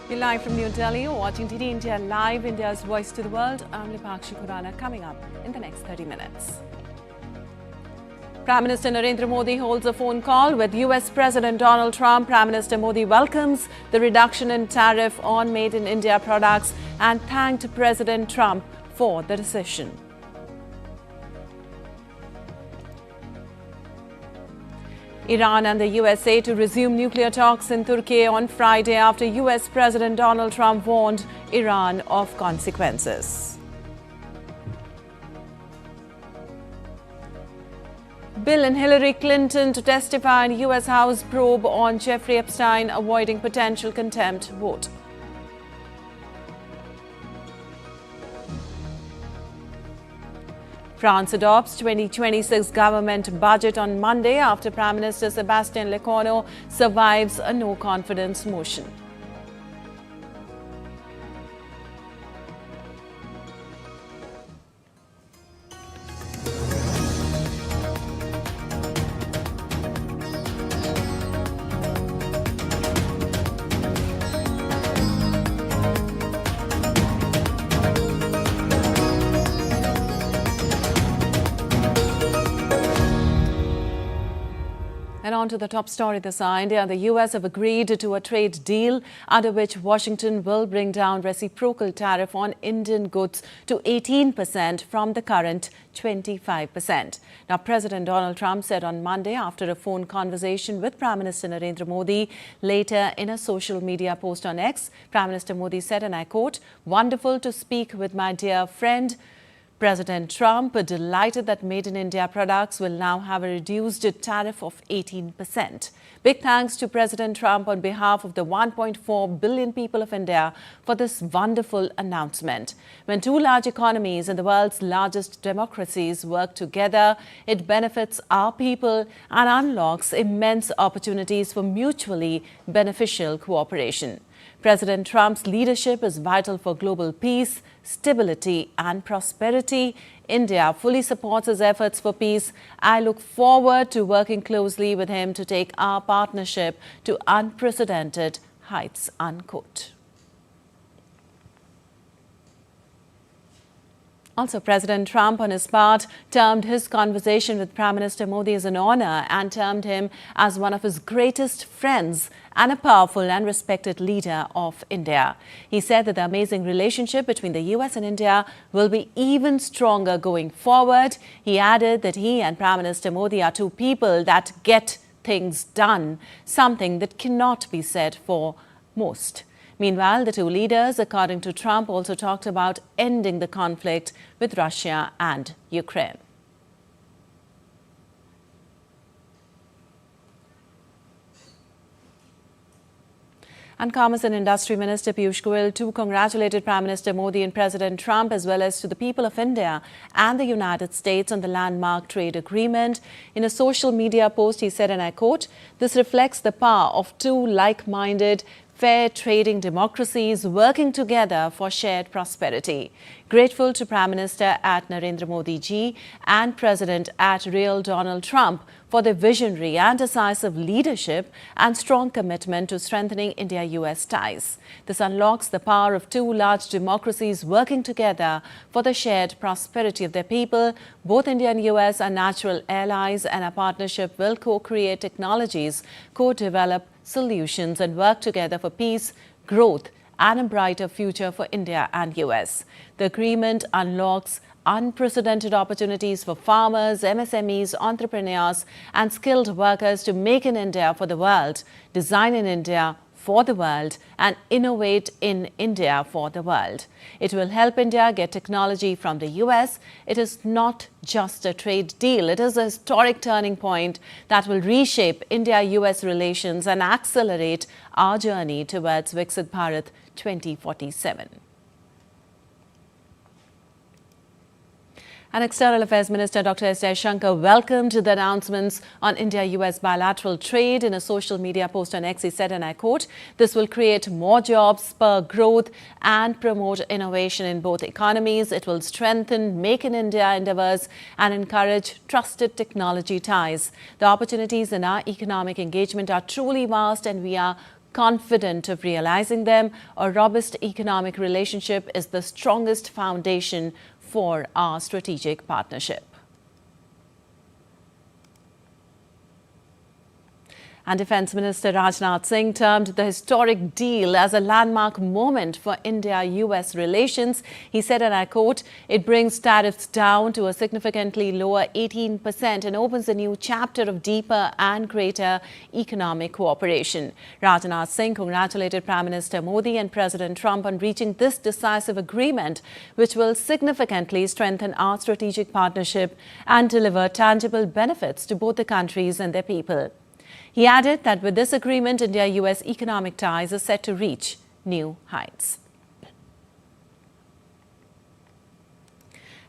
We're live from New Delhi. You're watching DD India Live, India's voice to the world. I'm Lipakshi Khurana. Coming up in the next 30 minutes. Prime Minister Narendra Modi holds a phone call with US President Donald Trump. Prime Minister Modi welcomes the reduction in tariff on made in India products and thanked President Trump for the decision. Iran and the USA to resume nuclear talks in Turkey on Friday after US President Donald Trump warned Iran of consequences. Bill and Hillary Clinton to testify in US House probe on Jeffrey Epstein avoiding potential contempt vote. France adopts 2026 government budget on Monday after Prime Minister Sébastien Lecornu survives a no-confidence motion. And on to the top story this hour. India and the US have agreed to a trade deal under which Washington will bring down reciprocal tariff on Indian goods to 18% from the current 25%. Now, President Donald Trump said on Monday after a phone conversation with Prime Minister Narendra Modi. Later, in a social media post on X, Prime Minister Modi said, and I quote, "Wonderful to speak with my dear friend President Trump, delighted that made in India products will now have a reduced tariff of 18%. Big thanks to President Trump on behalf of the 1.4 billion people of India for this wonderful announcement. When two large economies and the world's largest democracies work together, it benefits our people and unlocks immense opportunities for mutually beneficial cooperation. President Trump's leadership is vital for global peace, stability and prosperity. India fully supports his efforts for peace. I look forward to working closely with him to take our partnership to unprecedented heights," unquote. Also, President Trump, on his part, termed his conversation with Prime Minister Modi as an honor and termed him as one of his greatest friends and a powerful and respected leader of India. He said that the amazing relationship between the US and India will be even stronger going forward. He added that he and Prime Minister Modi are two people that get things done, something that cannot be said for most. Meanwhile, the two leaders, according to Trump, also talked about ending the conflict with Russia and Ukraine. And Commerce and Industry Minister Piyush Goyal too congratulated Prime Minister Modi and President Trump as well as to the people of India and the United States on the landmark trade agreement. In a social media post, he said, and I quote, "This reflects the power of two like-minded, fair trading democracies working together for shared prosperity. Grateful to Prime Minister at Narendra Modi ji and President at Real Donald Trump for their visionary and decisive leadership and strong commitment to strengthening India-US ties. This unlocks the power of two large democracies working together for the shared prosperity of their people. Both India and US are natural allies, and our partnership will co-create technologies, co-develop solutions and work together for peace, growth and a brighter future for India and US. The agreement unlocks unprecedented opportunities for farmers, MSMEs, entrepreneurs and skilled workers to make in India for the world, design in India for the world and innovate in India for the world. It will help India get technology from the US. It is not just a trade deal. It is a historic turning point that will reshape India-US relations and accelerate our journey towards Viksit Bharat 2047. And External Affairs Minister Dr. S. Jaishankar welcomed the announcements on India-US bilateral trade. In a social media post on X, he said, and I quote, "This will create more jobs, spur growth and promote innovation in both economies. It will strengthen Make in India endeavors and encourage trusted technology ties. The opportunities in our economic engagement are truly vast and we are confident of realizing them. A robust economic relationship is the strongest foundation for our strategic partnership. And Defence Minister Rajnath Singh termed the historic deal as a landmark moment for India-US relations. He said, and I quote, "It brings tariffs down to a significantly lower 18% and opens a new chapter of deeper and greater economic cooperation." Rajnath Singh congratulated Prime Minister Modi and President Trump on reaching this decisive agreement, which will significantly strengthen our strategic partnership and deliver tangible benefits to both the countries and their people. He added that with this agreement, India-US economic ties are set to reach new heights.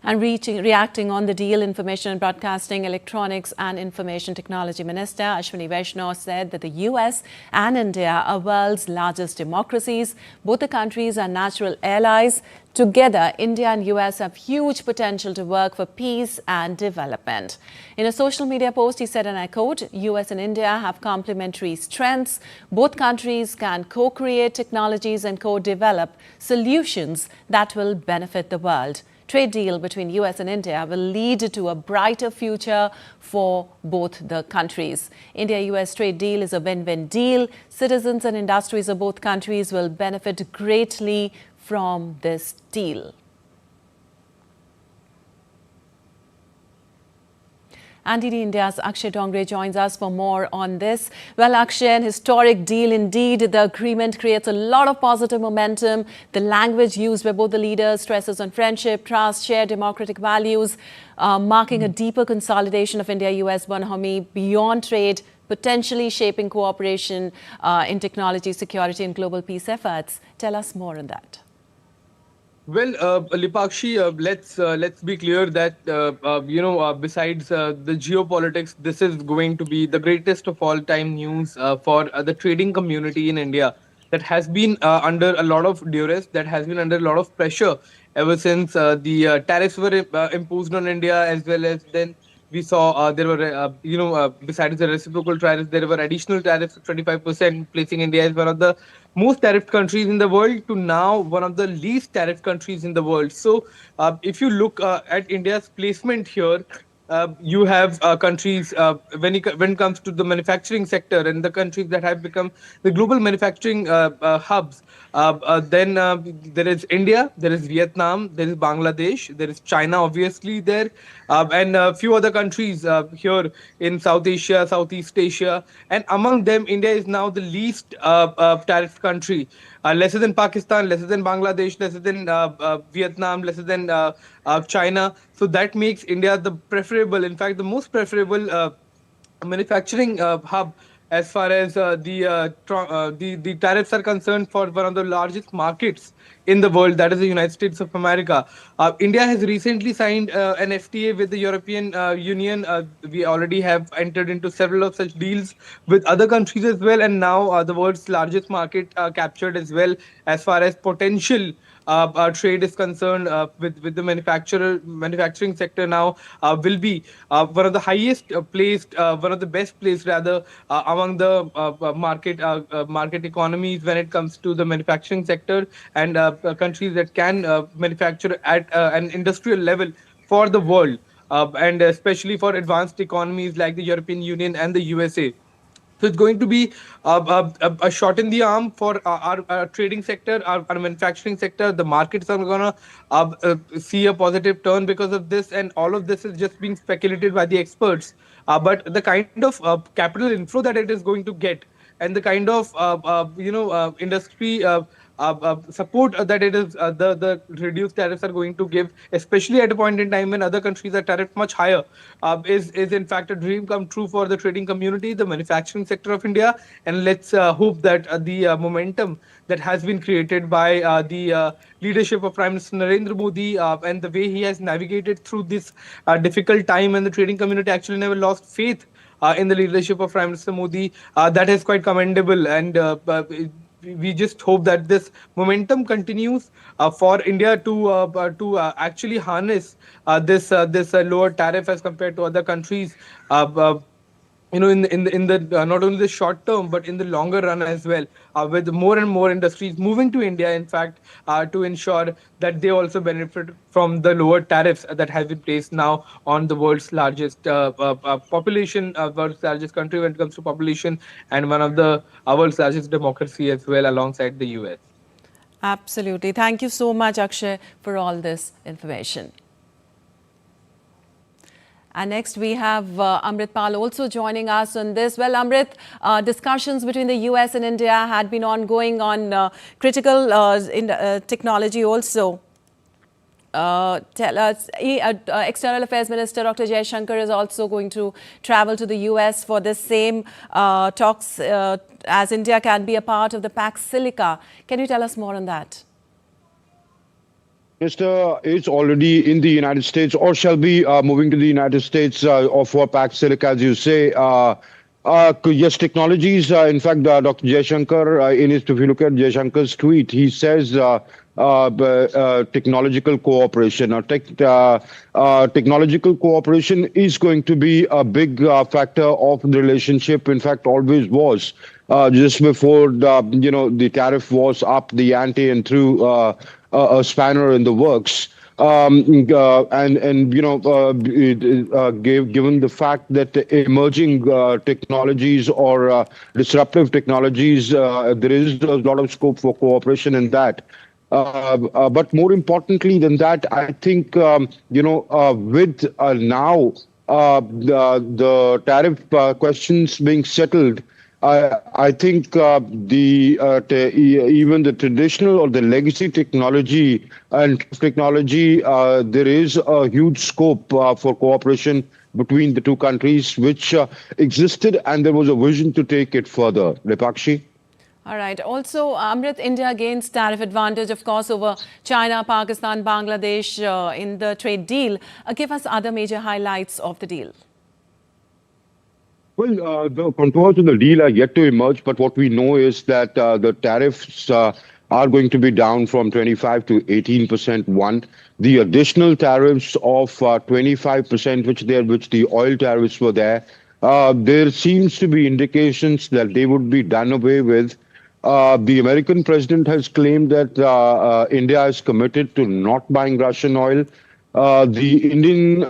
And reacting on the deal, Information and Broadcasting, Electronics and Information Technology Minister Ashwini Vaishnaw said that the US and India are world's largest democracies. Both the countries are natural allies. Together, India and US have huge potential to work for peace and development. In a social media post, he said, and I quote, "US and India have complementary strengths. Both countries can co-create technologies and co-develop solutions that will benefit the world. Trade deal between US and India will lead to a brighter future for both the countries. India-US trade deal is a win-win deal. Citizens and industries of both countries will benefit greatly from this deal." And DD India's Akshay Dongre joins us for more on this. Well, Akshay, an historic deal indeed. The agreement creates a lot of positive momentum. The language used by both the leaders stresses on friendship, trust, shared democratic values, marking a deeper consolidation of India-US bonhomie beyond trade, potentially shaping cooperation in technology, security and global peace efforts. Tell us more on that. Well, Lipakshi, let's be clear that besides the geopolitics, this is going to be the greatest of all time news for the trading community in India that has been under a lot of duress, that has been under a lot of pressure ever since the tariffs were imposed on India, as well as then we saw there were, besides the reciprocal tariffs, there were additional tariffs of 25%, placing India as one of the most tariffed countries in the world to now one of the least tariffed countries in the world. So, if you look at India's placement here, you have countries when it comes to the manufacturing sector and the countries that have become the global manufacturing hubs. Then there is India, there is Vietnam, there is Bangladesh, there is China, obviously there, and a few other countries here in South Asia, Southeast Asia, and among them, India is now the least tariffed country. Lesser than Pakistan, lesser than Bangladesh, lesser than Vietnam, lesser than China. So that makes India the preferable, in fact, the most preferable manufacturing hub as far as the tariffs are concerned for one of the largest markets in the world, that is the United States of America. India has recently signed an FTA with the European Union. We already have entered into several of such deals with other countries as well, and now the world's largest market captured as well as far as potential trade is concerned with the manufacturing sector now will be one of the highest placed, one of the best placed rather among the market economies when it comes to the manufacturing sector, and countries that can manufacture at an industrial level for the world, and especially for advanced economies like the European Union and the USA. So it's going to be a shot in the arm for our trading sector, our manufacturing sector. The markets are going to see a positive turn because of this, and all of this is just being speculated by the experts. But the kind of capital inflow that it is going to get, and the kind of industry support that it is the reduced tariffs are going to give, especially at a point in time when other countries are tariffed much higher, is in fact a dream come true for the trading community, the manufacturing sector of India. And let's hope that the momentum that has been created by the leadership of Prime Minister Narendra Modi and the way he has navigated through this difficult time, and the trading community actually never lost faith in the leadership of Prime Minister Modi, that is quite commendable. And we just hope that this momentum continues for India to actually harness this lower tariff as compared to other countries. in the not only the short term but in the longer run as well, with more and more industries moving to India, in fact, to ensure that they also benefit from the lower tariffs that have been placed now on the world's largest population, world's largest country when it comes to population, and one of the world's largest democracy as well, alongside the US. Absolutely. Thank you so much, Akshay, for all this information. And next we have Amrit Pal also joining us on this. Well, Amrit, discussions between the US and India had been ongoing on critical technology also. Tell us, External Affairs Minister Dr. Jaishankar is also going to travel to the US for the same talks, as India can be a part of the Pax Silica. Can you tell us more on that? Minister is already in the United States, or shall be moving to the United States for Pax Silica, as you say. Yes, technologies. In fact, Dr. Jaishankar, if you look at Jaishankar's tweet, he says technological cooperation. Technological cooperation is going to be a big factor of the relationship. In fact, always was. Just before the tariff was up the ante and threw a spanner in the works. Given the fact that emerging technologies or disruptive technologies, there is a lot of scope for cooperation in that. But more importantly than that, I think, with now the tariff questions being settled, I think even the traditional or the legacy technology and technology, there is a huge scope for cooperation between the two countries, which existed, and there was a vision to take it further. Lipakshi? All right. Also, Amrit, India gains tariff advantage, of course, over China, Pakistan, Bangladesh in the trade deal. Give us other major highlights of the deal. Well, the contours of the deal are yet to emerge, but what we know is that the tariffs are going to be down from 25 to 18%. One, the additional tariffs of 25%, which the oil tariffs were there, there seems to be indications that they would be done away with. The American president has claimed that India is committed to not buying Russian oil. The Indian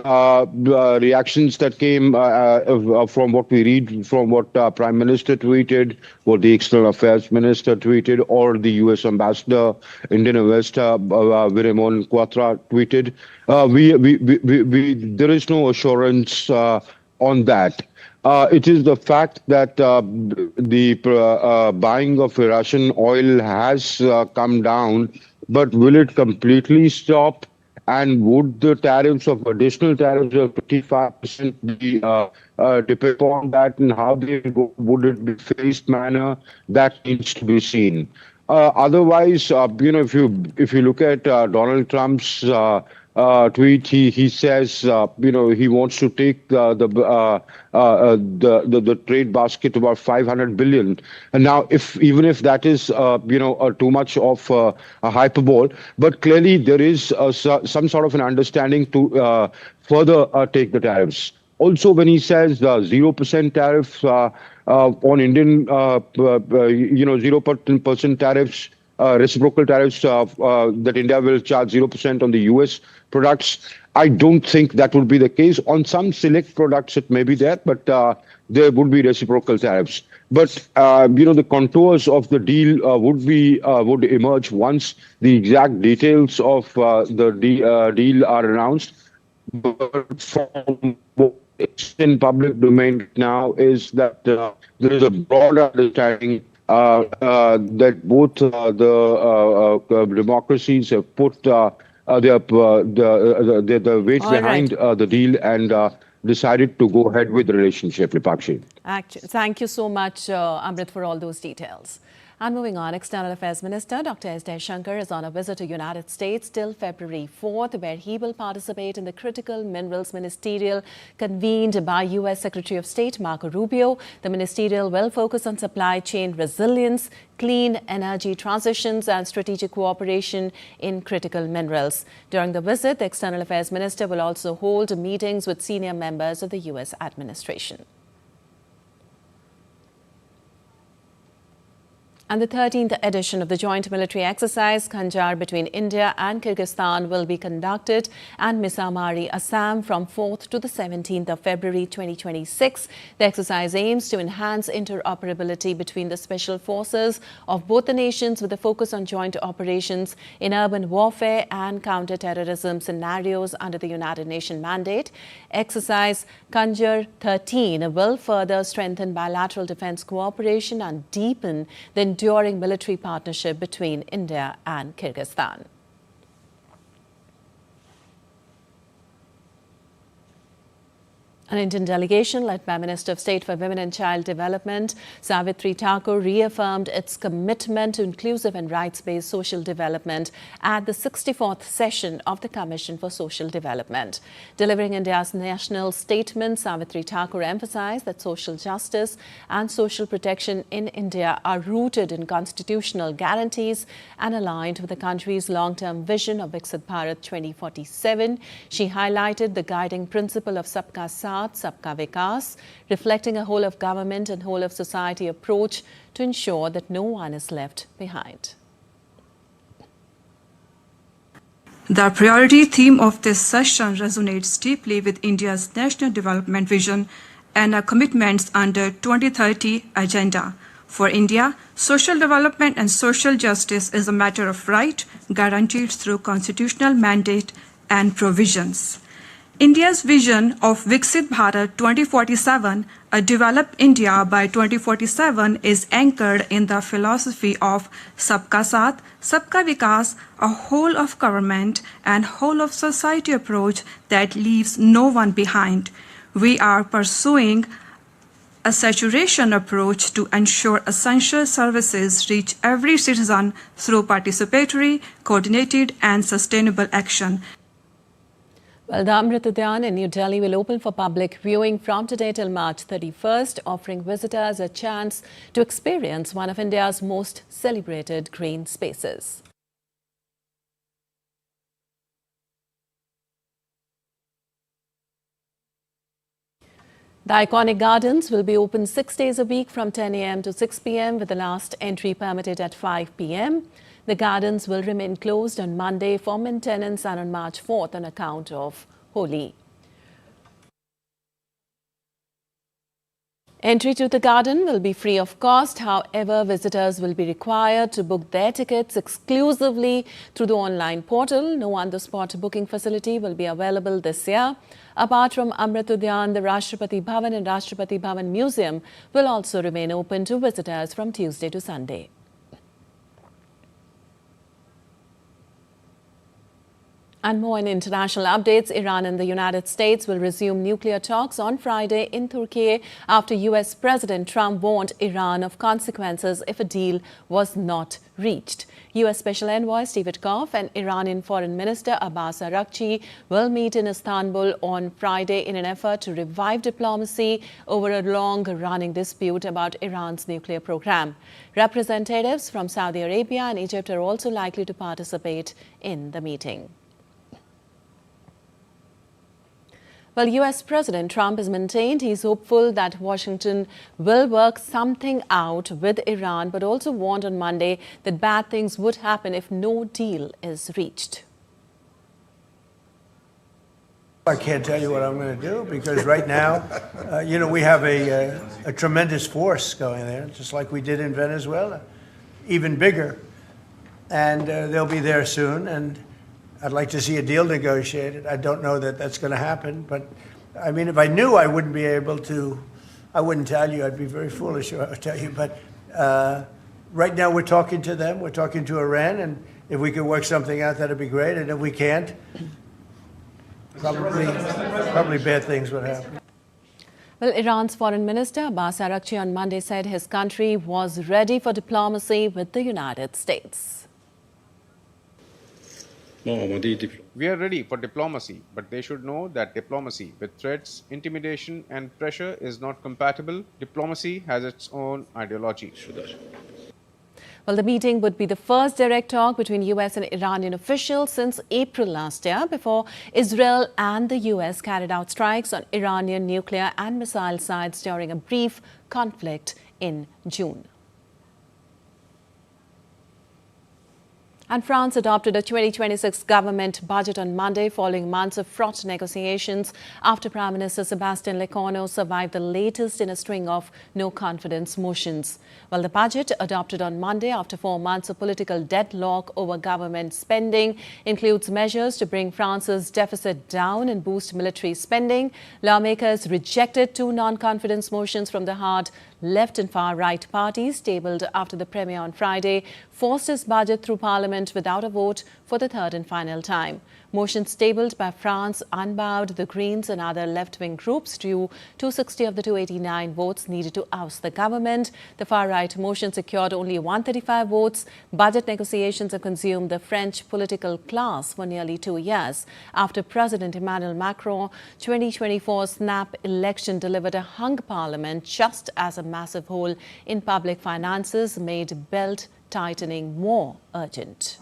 reactions that came from what we read, from what Prime Minister tweeted, what the External Affairs Minister tweeted, or the US Ambassador, Indian Investor Viramon Quatra tweeted, there is no assurance on that. It is the fact that the buying of Russian oil has come down, but will it completely stop? And would the tariffs of additional tariffs of 55% be depend on that, and how they go? Would it be phased manner? That needs to be seen. Otherwise, if you look at Donald Trump's tweet, he says he wants to take the trade basket about 500 billion. And now, even if that is too much of a hyperbole, but clearly there is some sort of an understanding to further take the tariffs. Also, when he says 0% tariff on Indian 0% tariffs, reciprocal tariffs that India will charge 0% on the US products, I don't think that would be the case. On some select products, it may be there, but there would be reciprocal tariffs. But the contours of the deal would emerge once the exact details of the deal are announced. But from what is in public domain now is that there is a broad understanding that both the democracies have put the weight behind the deal and decided to go ahead with the relationship. Lipakshi. Thank you so much, Amrit, for all those details. And moving on, External Affairs Minister Dr. S. Jaishankar is on a visit to United States till February 4th, where he will participate in the Critical Minerals Ministerial convened by U.S. Secretary of State Marco Rubio. The ministerial will focus on supply chain resilience, clean energy transitions and strategic cooperation in critical minerals. During the visit, the External Affairs Minister will also hold meetings with senior members of the U.S. administration. And the 13th edition of the joint military exercise Khanjar between India and Kyrgyzstan will be conducted at Misamari, Assam from 4th to the 17th of February 2026. The exercise aims to enhance interoperability between the special forces of both the nations with a focus on joint operations in urban warfare and counter-terrorism scenarios under the United Nations mandate. Exercise Khanjar 13 will further strengthen bilateral defense cooperation and deepen the enduring military partnership between India and Kyrgyzstan. An Indian delegation led by Minister of State for Women and Child Development, Savitri Thakur, reaffirmed its commitment to inclusive and rights-based social development at the 64th session of the Commission for Social Development. Delivering India's national statement, Savitri Thakur emphasized that social justice and social protection in India are rooted in constitutional guarantees and aligned with the country's long-term vision of Viksit Bharat 2047. She highlighted the guiding principle of Sabka Saath, Sabka Vikas, reflecting a whole of government and whole of society approach to ensure that no one is left behind. The priority theme of this session resonates deeply with India's national development vision and our commitments under 2030 agenda. For India, social development and social justice is a matter of right guaranteed through constitutional mandate and provisions. India's vision of Viksit Bharat 2047, a developed India by 2047, is anchored in the philosophy of Sabka Saath, Sabka Vikas, a whole of government and whole of society approach that leaves no one behind. We are pursuing a saturation approach to ensure essential services reach every citizen through participatory, coordinated and sustainable action. Well, the Amrit Udyan in New Delhi will open for public viewing from today till March 31st, offering visitors a chance to experience one of India's most celebrated green spaces. The iconic gardens will be open 6 days a week from 10 a.m. to 6 p.m. with the last entry permitted at 5 p.m. The gardens will remain closed on Monday for maintenance and on March 4th on account of Holi. Entry to the garden will be free of cost. However, visitors will be required to book their tickets exclusively through the online portal. No on-the-spot booking facility will be available this year. Apart from Amrit Udyan, the Rashtrapati Bhavan and Rashtrapati Bhavan Museum will also remain open to visitors from Tuesday to Sunday. And more in international updates, Iran and the United States will resume nuclear talks on Friday in Turkey after US President Trump warned Iran of consequences if a deal was not reached. US Special Envoy Steve Witkoff and Iranian Foreign Minister Abbas Araghchi will meet in Istanbul on Friday in an effort to revive diplomacy over a long-running dispute about Iran's nuclear program. Representatives from Saudi Arabia and Egypt are also likely to participate in the meeting. Well, US President Trump has maintained he's hopeful that Washington will work something out with Iran, but also warned on Monday that bad things would happen if no deal is reached. I can't tell you what I'm going to do because right now, we have a tremendous force going there, just like we did in Venezuela, even bigger. And they'll be there soon. And I'd like to see a deal negotiated. I don't know that that's going to happen, but I mean, if I knew, I wouldn't be able to. I wouldn't tell you. I'd be very foolish if I tell you. But right now, we're talking to them. We're talking to Iran, and if we could work something out, that'd be great. And if we can't, probably bad things would happen. Well, Iran's Foreign Minister Abbas Araghchi on Monday said his country was ready for diplomacy with the United States. We are ready for diplomacy, but they should know that diplomacy with threats, intimidation and pressure is not compatible. Diplomacy has its own ideology. Well, the meeting would be the first direct talk between US and Iranian officials since April last year, before Israel and the US carried out strikes on Iranian nuclear and missile sites during a brief conflict in June. And France adopted a 2026 government budget on Monday following months of fraught negotiations after Prime Minister Sébastien Lecornu survived the latest in a string of no-confidence motions. Well, the budget adopted on Monday after 4 months of political deadlock over government spending includes measures to bring France's deficit down and boost military spending. Lawmakers rejected 2 non-confidence motions from the hard left and far-right parties tabled after the Premier on Friday forced his budget through Parliament without a vote for the third and final time. Motions tabled by France Unbowed, the Greens and other left-wing groups drew 260 of the 289 votes needed to oust the government. The far-right motion secured only 135 votes. Budget negotiations have consumed the French political class for nearly 2 years. After President Emmanuel Macron's 2024 snap election delivered a hung parliament just as a massive hole in public finances made belt tightening more urgent.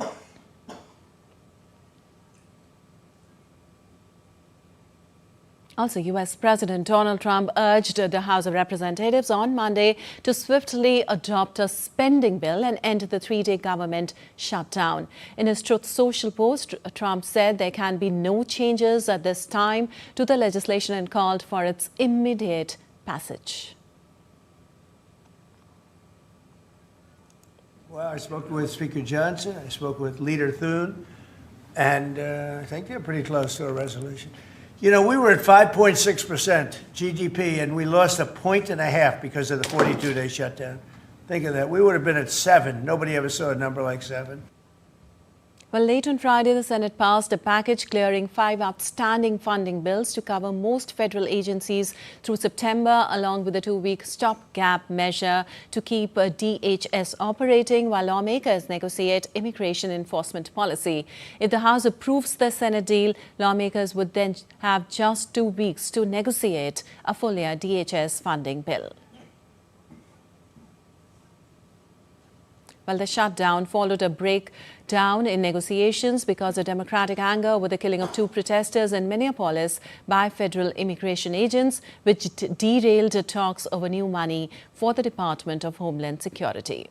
Also, U.S. President Donald Trump urged the House of Representatives on Monday to swiftly adopt a spending bill and end the 3-day government shutdown. In his Truth Social post, Trump said there can be no changes at this time to the legislation and called for its immediate passage. Well, I spoke with Speaker Johnson, I spoke with Leader Thune, and I think they're pretty close to a resolution. You know, we were at 5.6% GDP, and we lost 1.5 points because of the 42-day shutdown. Think of that. We would have been at 7. Nobody ever saw a number like 7. Well, late on Friday, the Senate passed a package clearing 5 outstanding funding bills to cover most federal agencies through September, along with a 2-week stopgap measure to keep DHS operating while lawmakers negotiate immigration enforcement policy. If the House approves the Senate deal, lawmakers would then have just 2 weeks to negotiate a full-year DHS funding bill. Well, the shutdown followed a breakdown in negotiations because of Democratic anger over the killing of 2 protesters in Minneapolis by federal immigration agents, which derailed talks over new money for the Department of Homeland Security.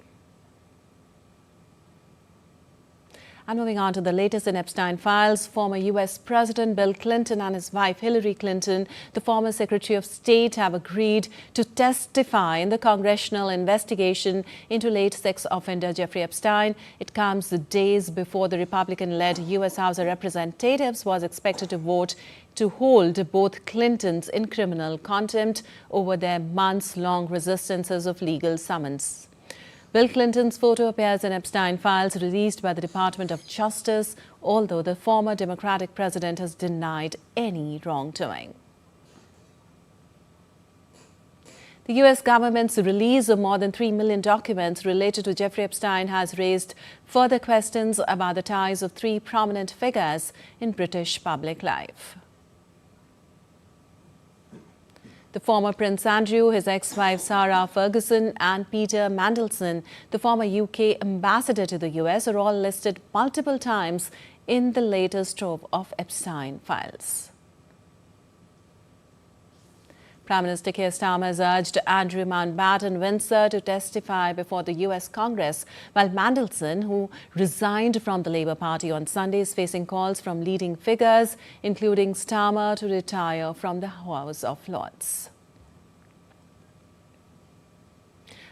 And moving on to the latest in Epstein files, former U.S. President Bill Clinton and his wife Hillary Clinton, the former Secretary of State, have agreed to testify in the congressional investigation into late sex offender Jeffrey Epstein. It comes days before the Republican-led U.S. House of Representatives was expected to vote to hold both Clintons in criminal contempt over their months-long resistances of legal summons. Bill Clinton's photo appears in Epstein files released by the Department of Justice, although the former Democratic president has denied any wrongdoing. The U.S. government's release of more than 3 million documents related to Jeffrey Epstein has raised further questions about the ties of 3 prominent figures in British public life. The former Prince Andrew, his ex-wife Sarah Ferguson and Peter Mandelson, the former UK ambassador to the US, are all listed multiple times in the latest trove of Epstein files. Prime Minister Keir Starmer has urged Andrew Mountbatten Windsor to testify before the US Congress, while Mandelson, who resigned from the Labour Party on Sunday, is facing calls from leading figures, including Starmer, to retire from the House of Lords.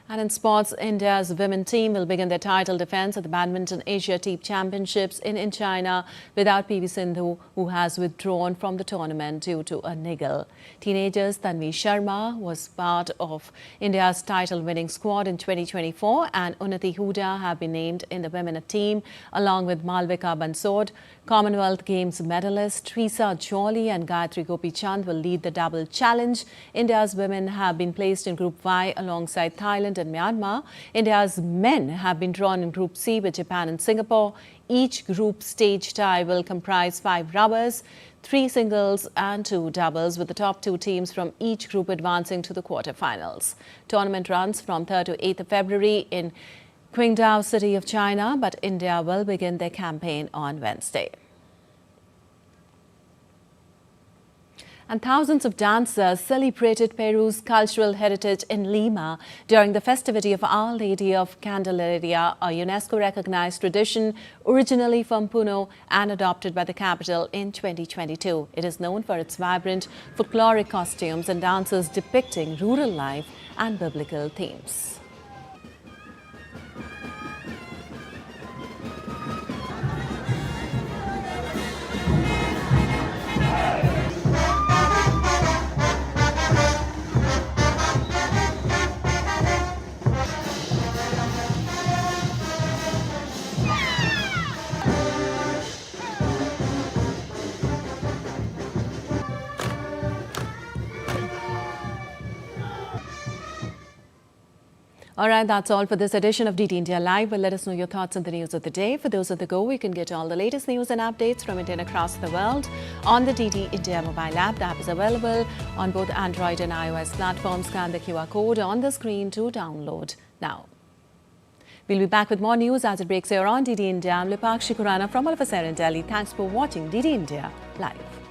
And in sports, India's women team will begin their title defence at the Badminton Asia Team Championships in China without PV Sindhu, who has withdrawn from the tournament due to a niggle. Teenagers Tanvi Sharma was part of India's title-winning squad in 2024, and Unnati Huda have been named in the women team, along with Malvika Bansod. Commonwealth Games medalist Teresa Jolly and Gayatri Gopichand will lead the double challenge. India's women have been placed in Group Y alongside Thailand and Myanmar. India's men have been drawn in Group C with Japan and Singapore. Each group stage tie will comprise 5 rubbers, 3 singles and 2 doubles, with the top 2 teams from each group advancing to the quarterfinals. Tournament runs from 3rd to 8th of February in Qingdao city of China, but India will begin their campaign on Wednesday. And thousands of dancers celebrated Peru's cultural heritage in Lima during the festivity of Our Lady of Candelaria, a UNESCO-recognized tradition originally from Puno and adopted by the capital in 2022. It is known for its vibrant folkloric costumes and dances depicting rural life and biblical themes. All right, that's all for this edition of DD India Live. Well, let us know your thoughts on the news of the day. For those on the go, you can get all the latest news and updates from India and across the world on the DD India mobile app. The app is available on both Android and iOS platforms. Scan the QR code on the screen to download now. We'll be back with more news as it breaks here on DD India. I'm Lipakshi Khurana from all of us here in Delhi. Thanks for watching DD India Live.